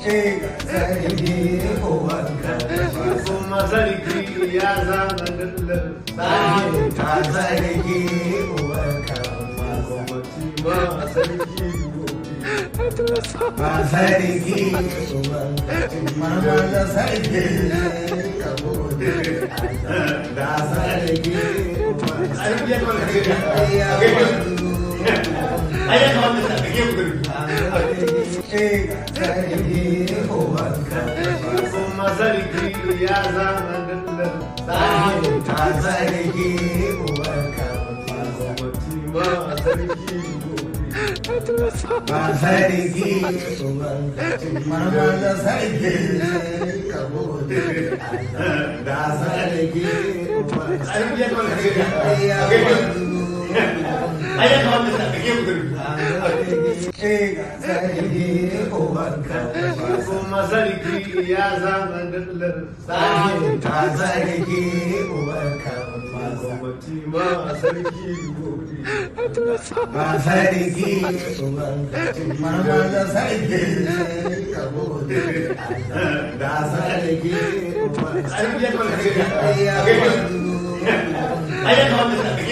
sarki ubanka kuma sarki ya zama dallar ta sarki ubanka ma sarki ba sarki ubanka mama da sarki ka gode da sarki ubanka ya kamata ka sarki ubanka kuma sarki ya zama dallar ta sarki ubanka ma sarki ba sarki ubanka mama da sarki ka gode da sarki ubanka ya kamata sarki ubanka kuma sarki ya zama dallar ta sarki ubanka ma sarki ba sarki ubanka mama da sarki ka gode da sarki ubanka ya kamata ka